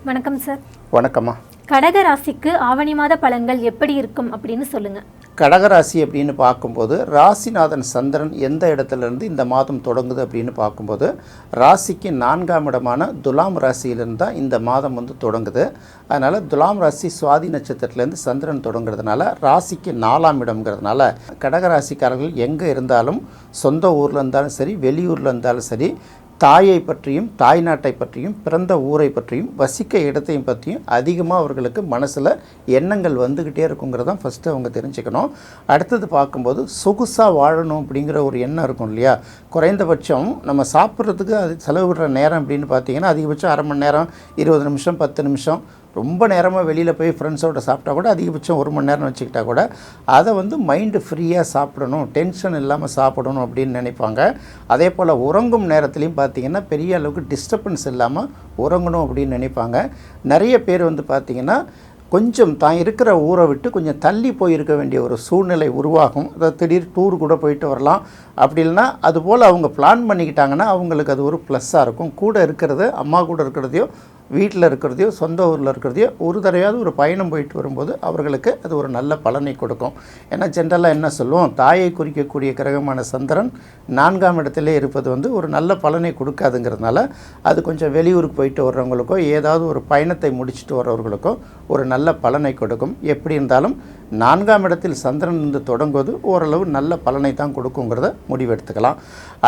வணக்கம் சார். வணக்கம்மா. கடக ராசிக்கு ஆவணி மாத பலன்கள் எப்படி இருக்கும் அப்படின்னு சொல்லுங்கள். கடகராசி அப்படின்னு பார்க்கும்போது ராசிநாதன் சந்திரன் எந்த இடத்துலேருந்து இந்த மாதம் தொடங்குது அப்படின்னு பார்க்கும்போது ராசிக்கு 4ஆம் இடமான துலாம் ராசியிலிருந்து தான் இந்த மாதம் தொடங்குது. அதனால் துலாம் ராசி சுவாதி நட்சத்திரத்துலேருந்து சந்திரன் தொடங்குறதுனால ராசிக்கு 4ஆம் இடம்ங்கிறதுனால கடகராசிக்காரர்கள் எங்கே இருந்தாலும் சொந்த ஊரில் இருந்தாலும் சரி வெளியூரில் இருந்தாலும் சரி தாயை பற்றியும் தாய்நாட்டை பற்றியும் பிறந்த ஊரை பற்றியும் வசிக்க இடத்தையும் பற்றியும் அதிகமாக அவர்களுக்கு மனசில் எண்ணங்கள் வந்துக்கிட்டே இருக்குங்கிறதான் ஃபஸ்ட்டு அவங்க தெரிஞ்சுக்கணும். அடுத்தது பார்க்கும்போது சொகுசாக வாழணும் அப்படிங்கிற ஒரு எண்ணம் இருக்கும் இல்லையா. குறைந்தபட்சம் நம்ம சாப்பிட்றதுக்கு அது செலவிடுற நேரம் அப்படின்னு பார்த்தீங்கன்னா அதிகபட்சம் அரை மணி நேரம், 20 நிமிஷம், 10 நிமிஷம், ரொம்ப நேரமாக வெளியில் போய் ஃப்ரெண்ட்ஸோடு சாப்பிட்டா கூட அதிகபட்சம் 1 மணி நேரம் வச்சுக்கிட்டா கூட அதை மைண்டு ஃப்ரீயாக சாப்பிடணும், டென்ஷன் இல்லாமல் சாப்பிடணும் அப்படின்னு நினைப்பாங்க. அதே போல் உறங்கும் நேரத்துலையும் பார்த்திங்கன்னா பெரிய அளவுக்கு டிஸ்டர்பன்ஸ் இல்லாமல் உறங்கணும் அப்படின்னு நினைப்பாங்க. நிறைய பேர் பார்த்திங்கன்னா கொஞ்சம் தான் இருக்கிற ஊரை விட்டு கொஞ்சம் தள்ளி போயிருக்க வேண்டிய ஒரு சூழ்நிலை உருவாகும். அதாவது திடீர் டூர் கூட போயிட்டு வரலாம். அப்படி இல்லைன்னா அதுபோல் அவங்க பிளான் பண்ணிக்கிட்டாங்கன்னா அவங்களுக்கு அது ஒரு ப்ளஸ்ஸாக இருக்கும். கூட இருக்கிறது, அம்மா கூட இருக்கிறதையோ வீட்டில் இருக்கிறதையோ சொந்த ஊரில் இருக்கிறதையோ ஒரு தடவையாவது ஒரு பயணம் போயிட்டு வரும்போது அவர்களுக்கு அது ஒரு நல்ல பலனை கொடுக்கும். ஏன்னா ஜென்ரலாக என்ன சொல்லுவோம், தாயை குறிக்கக்கூடிய கிரகமான சந்திரன் 4ஆம் இடத்திலே இருப்பது ஒரு நல்ல பலனை கொடுக்காதுங்கிறதுனால அது கொஞ்சம் வெளியூருக்கு போயிட்டு வர்றவங்களுக்கோ ஏதாவது ஒரு பயணத்தை முடிச்சுட்டு வர்றவர்களுக்கோ ஒரு நல்ல பலனை கொடுக்கும். எப்படி இருந்தாலும் 4ஆம் இடத்தில் சந்திரன் தொடங்குவது ஓரளவு நல்ல பலனை தான் கொடுக்குங்கிறத முடிவெடுத்துக்கலாம்.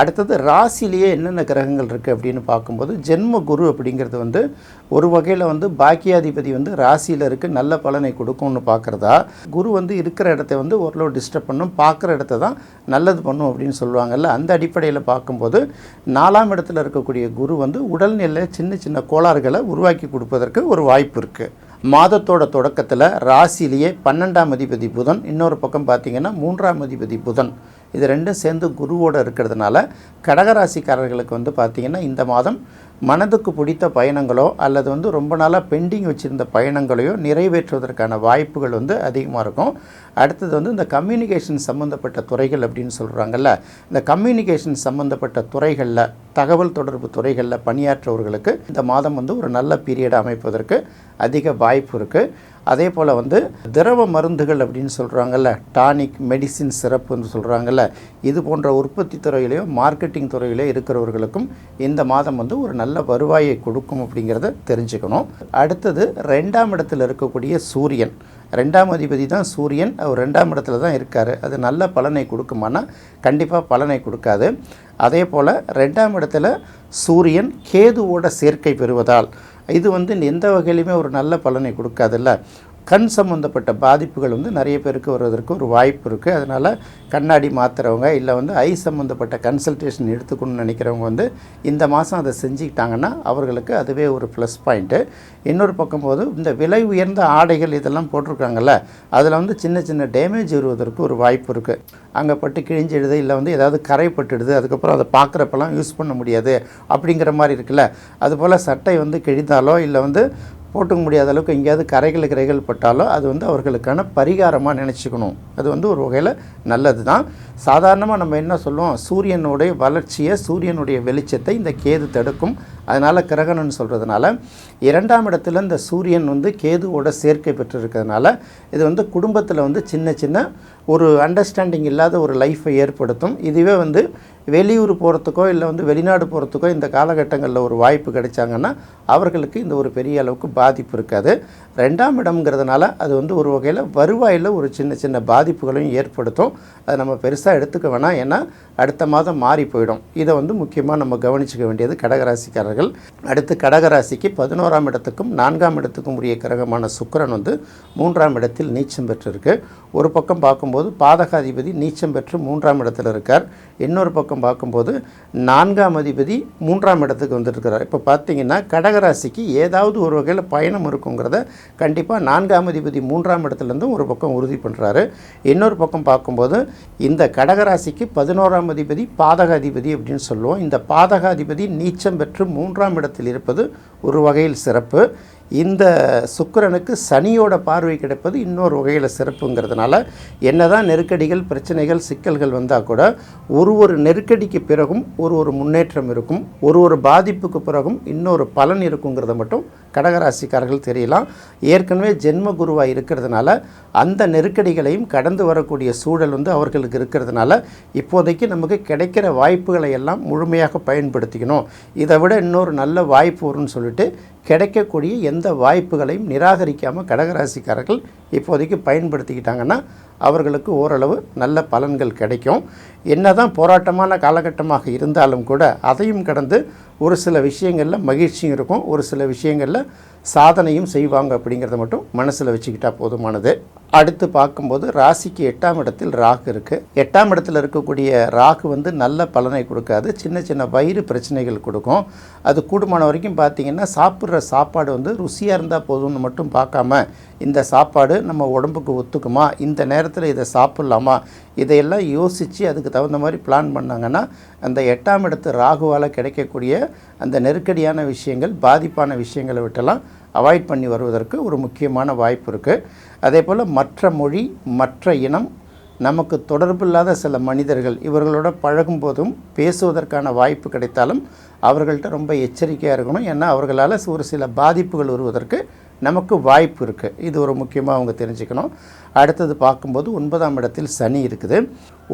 அடுத்தது ராசிலேயே என்னென்ன கிரகங்கள் இருக்குது அப்படின்னு பார்க்கும்போது ஜென்ம குரு அப்படிங்கிறது ஒரு வகையில் பாக்கியாதிபதி ராசியில் இருக்குது, நல்ல பலனை கொடுக்கும்னு பார்க்குறதா. குரு இருக்கிற இடத்த ஓரளவு டிஸ்டர்ப் பண்ணும், பார்க்குற இடத்த தான் நல்லது பண்ணும் அப்படின்னு சொல்லுவாங்கல்ல. அந்த அடிப்படையில் பார்க்கும்போது 4ஆம் இடத்துல இருக்கக்கூடிய குரு உடல்நிலையில் சின்ன சின்ன கோளாறுகளை உருவாக்கி கொடுப்பதற்கு ஒரு வாய்ப்பு இருக்குது. மாதத்தோட தொடக்கத்தில் ராசிலேயே 12ஆம் அதிபதி புதன், இன்னொரு பக்கம் பார்த்திங்கன்னா 3ஆம் அதிபதி புதன், இது ரெண்டும் சேர்ந்து குருவோடு இருக்கிறதுனால கடகராசிக்காரர்களுக்கு பார்த்திங்கன்னா இந்த மாதம் மனதுக்கு பிடித்த பயணங்களோ அல்லது ரொம்ப நாளாக பெண்டிங் வச்சுருந்த பயணங்களையோ நிறைவேற்றுவதற்கான வாய்ப்புகள் அதிகமாக இருக்கும். அடுத்தது இந்த கம்யூனிகேஷன் சம்மந்தப்பட்ட துறைகள் அப்படின்னு சொல்கிறாங்கல்ல, இந்த கம்யூனிகேஷன் சம்மந்தப்பட்ட துறைகளில் தகவல் தொடர்பு துறைகளில் பணியாற்றவர்களுக்கு இந்த மாதம் ஒரு நல்ல பீரியட் அமைப்பதற்கு அதிக வாய்ப்பு இருக்குது. அதே போல் திரவ மருந்துகள் அப்படின்னு சொல்கிறாங்கல்ல, டானிக், மெடிசின், சிறப்புன்னு சொல்கிறாங்கல்ல, இது போன்ற உற்பத்தி துறையிலையோ மார்க்கெட்டிங் துறையிலையோ இருக்கிறவர்களுக்கும் இந்த மாதம் ஒரு நல்ல வருவாயை கொடுக்கும் அப்படிங்கிறத தெரிஞ்சுக்கணும். அடுத்தது 2ஆம் இடத்தில் இருக்கக்கூடிய சூரியன், 2ஆம் அதிபதி தான் சூரியன், அவர் 2ஆம் இடத்துல தான் இருக்கார். அது நல்ல பலனை கொடுக்குமானா கண்டிப்பாக பலனை கொடுக்காது. அதே போல் 2ஆம் இடத்துல சூரியன் கேதுவோட சேர்க்கை பெறுவதால் இது எந்த வகையிலுமே ஒரு நல்ல பலனை கொடுக்காதுல்ல. கண் சம்மந்தப்பட்ட பாதிப்புகள் நிறைய பேருக்கு வருவதற்கு ஒரு வாய்ப்பு இருக்குது. அதனால் கண்ணாடி மாற்றுறவங்க இல்லை ஐ சம்மந்தப்பட்ட கன்சல்டேஷன் எடுத்துக்கணும்னு நினைக்கிறவங்க இந்த மாதம் அதை செஞ்சுக்கிட்டாங்கன்னா அவர்களுக்கு அதுவே ஒரு ப்ளஸ் பாயிண்ட்டு. இன்னொரு பக்கம் இந்த விலை உயர்ந்த ஆடைகள் இதெல்லாம் போட்டிருக்காங்கல்ல, அதில் சின்ன சின்ன டேமேஜ் வருவதற்கு ஒரு வாய்ப்பு இருக்குது. அங்கே பட்டு கிழிஞ்சிடுது இல்லை ஏதாவது கரைப்பட்டுடுது, அதுக்கப்புறம் அதை பார்க்குறப்பெல்லாம் யூஸ் பண்ண முடியாது அப்படிங்கிற மாதிரி இருக்குல்ல. அதுபோல் சட்டை கிழிந்தாலோ இல்லை போட்டுக்க முடியாத அளவுக்கு எங்கேயாவது கரைகள் பட்டாலோ அது அவர்களுக்கான பரிகாரமாக நினச்சிக்கணும். அது ஒரு வகையில் நல்லது தான். சாதாரணமாக நம்ம என்ன சொல்லுவோம், சூரியனுடைய வளர்ச்சியை சிரியனுடைய வெளிச்சத்தை இந்த கேது தடுக்கும். அதனால் கிரகணம்னு சொல்கிறதுனால 2ஆம் இடத்துல இந்த சூரியன் கேதுவோட சேர்க்கை பெற்றிருக்கிறதுனால இது குடும்பத்தில் சின்ன சின்ன ஒரு அண்டர்ஸ்டாண்டிங் இல்லாத ஒரு லைஃப்பை ஏற்படுத்தும். இதுவே வெளியூர் போகிறதுக்கோ இல்லை வெளிநாடு போகிறதுக்கோ இந்த காலகட்டங்களில் ஒரு வாய்ப்பு கிடைச்சாங்கன்னா அவர்களுக்கு இந்த ஒரு பெரிய அளவுக்கு பாதிப்பு இருக்காது. 2ஆம் இடம்ங்கிறதுனால அது ஒரு வகையில் வருவாயில் ஒரு சின்ன சின்ன பாதிப்புகளையும் ஏற்படுத்தும். அதை நம்ம பெருசாக எடுத்துக்க வேணாம், ஏன்னா அடுத்த மாதம் மாறி போயிடும். இதை முக்கியமாக நம்ம கவனிச்சிக்க வேண்டியது கடகராசிக்காரர்கள். அடுத்து கடகராசிக்கு 11ஆம் இடத்துக்கும் 4ஆம் இடத்துக்கும் உரிய கிரகமான சுக்கிரன் 3ஆம் இடத்தில் நீச்சம் பெற்றிருக்கு. ஒரு பக்கம் பார்க்கும்போது பாதகாதிபதி நீச்சம் பெற்று 3ஆம் இடத்தில் இருக்கார். இன்னொரு பக்கம் பார்க்கும்போது 4ஆம் அதிபதி 3ஆம் இடத்துக்கு வந்துட்டுருக்கிறார். இப்போ பார்த்தீங்கன்னா கடகராசிக்கு ஏதாவது ஒரு வகையில் பயணம் இருக்குங்கிறத கண்டிப்பாக 4ஆம் அதிபதி 3ஆம் இடத்துலேருந்து ஒரு பக்கம் உறுதி பண்ணுறாரு. இன்னொரு பக்கம் பார்க்கும்போது இந்த கடகராசிக்கு 11ஆம் அதிபதி பாதகாதிபதி அப்படின்னு சொல்லுவோம். இந்த பாதகாதிபதி நீச்சம் பெற்று 3ஆம் இடத்தில் இருப்பது ஒரு வகையில் சிறப்பு. இந்த சுக்கிரனுக்கு சனியோட பார்வை கிடைப்பது இன்னொரு வகையில் சிறப்புங்கிறதுனால என்னதான் நெருக்கடிகள் பிரச்சனைகள் சிக்கல்கள் வந்தால் கூட ஒரு நெருக்கடிக்கு பிறகும் ஒரு முன்னேற்றம் இருக்கும், ஒரு பாதிப்புக்கு பிறகும் இன்னொரு பலன் இருக்குங்கிறத மட்டும் கடகராசிக்காரர்கள் தெரியலாம். ஏற்கனவே ஜென்ம குருவாக இருக்கிறதுனால அந்த நெருக்கடிகளையும் கடந்து வரக்கூடிய சூழல் அவர்களுக்கு இருக்கிறதுனால இப்போதைக்கு நமக்கு கிடைக்கிற வாய்ப்புகளை எல்லாம் முழுமையாக பயன்படுத்திக்கணும். இதை விட இன்னொரு நல்ல வாய்ப்பு வரும்னு சொல்லிட்டு கிடைக்கக்கூடிய எந்த வாய்ப்புகளையும் நிராகரிக்காமல் கடகராசிக்காரர்கள் இப்போதைக்கு பயன்படுத்திக்கிட்டாங்கன்னா அவர்களுக்கு ஓரளவு நல்ல பலன்கள் கிடைக்கும். என்னதான் போராட்டமான காலகட்டமாக இருந்தாலும் கூட அதையும் கடந்து ஒரு சில விஷயங்களில் மகிழ்ச்சியும் இருக்கும், ஒரு சில விஷயங்களில் சாதனையும் செய்வாங்க அப்படிங்கிறத மட்டும் மனசில் வச்சுக்கிட்டால் போதுமானது. அடுத்து பார்க்கும்போது ராசிக்கு 8ஆம் இடத்தில் ராகு இருக்குது. 8ஆம் இடத்தில் இருக்கக்கூடிய ராகு நல்ல பலனை கொடுக்காது, சின்ன சின்ன வயிறு பிரச்சனைகள் கொடுக்கும். அது கூடுமான வரைக்கும் பார்த்திங்கன்னா சாப்பிட்ற சாப்பாடு ருசியாக இருந்தால் போதும்னு மட்டும் பார்க்காம இந்த சாப்பாடு நம்ம உடம்புக்கு ஒத்துக்குமா, இந்த நேரத்தில் இதை சாப்பிட்லாமா, இதையெல்லாம் யோசித்து அதுக்கு தகுந்த மாதிரி பிளான் பண்ணாங்கன்னா அந்த 8ஆம் இடத்து ராகுவால் கிடைக்கக்கூடிய அந்த நெருக்கடியான விஷயங்கள் பாதிப்பான விஷயங்களை விட்டெல்லாம் அவாய்ட் பண்ணி வருவதற்கு ஒரு முக்கியமான வாய்ப்பு இருக்குது. அதே போல் மற்ற மொழி மற்ற இனம் நமக்கு தொடர்பில்லாத சில மனிதர்கள் இவர்களோட பழகும்போதும் பேசுவதற்கான வாய்ப்பு கிடைத்தாலும் அவர்கள்ட்ட ரொம்ப எச்சரிக்கையாக இருக்கணும். ஏன்னா அவர்களால் ஒரு சில பாதிப்புகள் வருவதற்கு நமக்கு வாய்ப்பு இருக்குது. இது ஒரு முக்கியமாக அவங்க தெரிஞ்சுக்கணும். அடுத்தது பார்க்கும்போது 9ஆம் இடத்தில் சனி இருக்குது.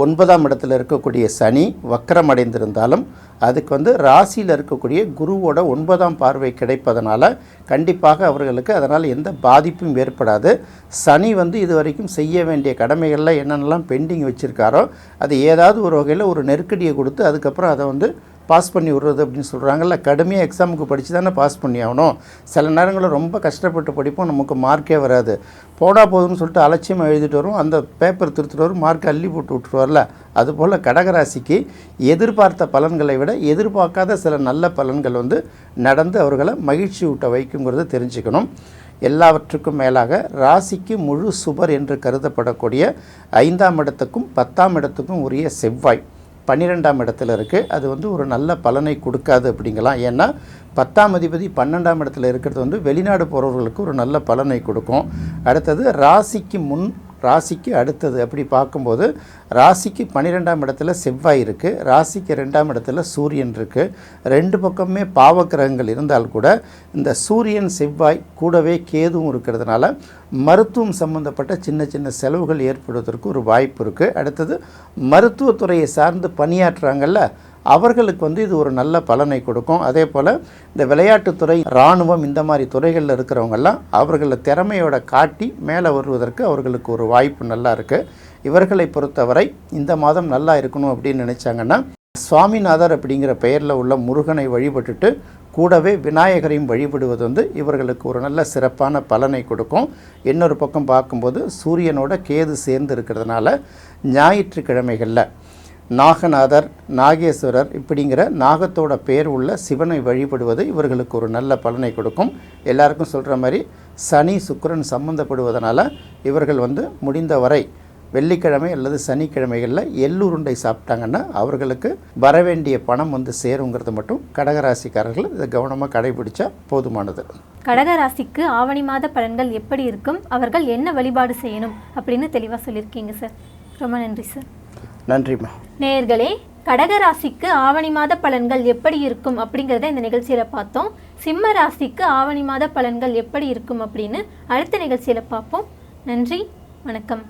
9ஆம் இடத்தில் இருக்கக்கூடிய சனி வக்கரமடைந்திருந்தாலும் அதுக்கு ராசியில் இருக்கக்கூடிய குருவோட 9ஆம் பார்வை கிடைப்பதனால கண்டிப்பாக அவர்களுக்கு அதனால் எந்த பாதிப்பும் ஏற்படாது. சனி இது வரைக்கும் செய்ய வேண்டிய கடமைகளில் என்னென்னலாம் பெண்டிங் வச்சுருக்காரோ அது ஏதாவது ஒரு வகையில் ஒரு நெருக்கடியை கொடுத்து அதுக்கப்புறம் அதை பாஸ் பண்ணி விடுறது அப்படின்னு சொல்கிறாங்கல்ல. கடுமையாக எக்ஸாமுக்கு படித்து தானே பாஸ் பண்ணி ஆகணும். சில நேரங்களில் ரொம்ப கஷ்டப்பட்டு படிப்போம், நமக்கு மார்க்கே வராது. போனால் போதும்னு சொல்லிட்டு அலட்சியமாக எழுதிட்டு வரும், அந்த பேப்பர் திருத்துட்டு வரும், மார்க்கை அள்ளி போட்டு விட்டுருவார்ல. அதுபோல் கடகராசிக்கு எதிர்பார்த்த பலன்களை விட எதிர்பார்க்காத சில நல்ல பலன்கள் நடந்து அவர்களை மகிழ்ச்சி ஊட்ட வைக்குங்கிறத தெரிஞ்சுக்கணும். எல்லாவற்றுக்கும் மேலாக ராசிக்கு முழு சுபர் என்று கருதப்படக்கூடிய 5ஆம் இடத்துக்கும் 10ஆம் இடத்துக்கும் உரிய செவ்வாய் 12ஆம் இடத்துல இருக்குது. அது ஒரு நல்ல பலனை கொடுக்காது அப்படிங்கலாம். ஏன்னா 10ஆம் அதிபதி 12ஆம் இடத்துல இருக்கிறது வெளிநாடு போகிறவர்களுக்கு ஒரு நல்ல பலனை கொடுக்கும். அடுத்தது ராசிக்கு அடுத்தது அப்படி பார்க்கும்போது ராசிக்கு 12ஆம் இடத்துல செவ்வாய் இருக்குது, ராசிக்கு 2ஆம் இடத்துல சூரியன் இருக்குது. ரெண்டு பக்கமே பாவக்கிரகங்கள் இருந்தால் கூட இந்த சூரியன் செவ்வாய் கூடவே கேதுவும் இருக்கிறதுனால மருத்துவம் சம்பந்தப்பட்ட சின்ன சின்ன செலவுகள் ஏற்படுவதற்கு ஒரு வாய்ப்பு இருக்குது. அடுத்தது மருத்துவத்துறையை சார்ந்து பணியாற்றுறாங்கல்ல அவர்களுக்கு இது ஒரு நல்ல பலனை கொடுக்கும். அதே போல் இந்த விளையாட்டுத்துறை இராணுவம் இந்த மாதிரி துறைகளில் இருக்கிறவங்கெல்லாம் அவர்களை திறமையோட காட்டி மேலே வருவதற்கு அவர்களுக்கு ஒரு வாய்ப்பு நல்லா இருக்குது. இவர்களை பொறுத்தவரை இந்த மாதம் நல்லா இருக்கணும் அப்படின்னு நினச்சாங்கன்னா சுவாமிநாதர் அப்படிங்கிற பெயரில் உள்ள முருகனை வழிபட்டுட்டு கூடவே விநாயகரையும் வழிபடுவது இவர்களுக்கு ஒரு நல்ல சிறப்பான பலனை கொடுக்கும். இன்னொரு பக்கம் பார்க்கும்போது சூரியனோட கேது சேர்ந்து இருக்கிறதுனால ஞாயிற்றுக்கிழமைகளில் நாகநாதர் நாகேஸ்வரர் இப்படிங்கிற நாகத்தோட பேர் உள்ள சிவனை வழிபடுவது இவர்களுக்கு ஒரு நல்ல பலனை கொடுக்கும். எல்லாருக்கும் சொல்கிற மாதிரி சனி சுக்கிரன் சம்மந்தப்படுவதனால இவர்கள் முடிந்தவரை வெள்ளிக்கிழமை அல்லது சனிக்கிழமைகளில் எள்ளுருண்டை சாப்பிட்டாங்கன்னா அவர்களுக்கு வரவேண்டிய பணம் சேருங்கிறது மட்டும் கடகராசிக்காரர்கள் இதை கவனமாக கடைபிடிச்சா போதுமானது. கடகராசிக்கு ஆவணி மாத பலன்கள் எப்படி இருக்கும், அவர்கள் என்ன வழிபாடு செய்யணும் அப்படின்னு தெளிவாக சொல்லியிருக்கீங்க சார். ரொம்ப நன்றி சார். நன்றிம்மா. நேயர்களே, கடகராசிக்கு ஆவணி மாத பலன்கள் எப்படி இருக்கும் அப்படிங்கிறத இந்த நிகழ்ச்சியில் பார்த்தோம். சிம்ம ராசிக்கு ஆவணி மாத பலன்கள் எப்படி இருக்கும் அப்படின்னு அடுத்த நிகழ்ச்சியில் பார்ப்போம். நன்றி, வணக்கம்.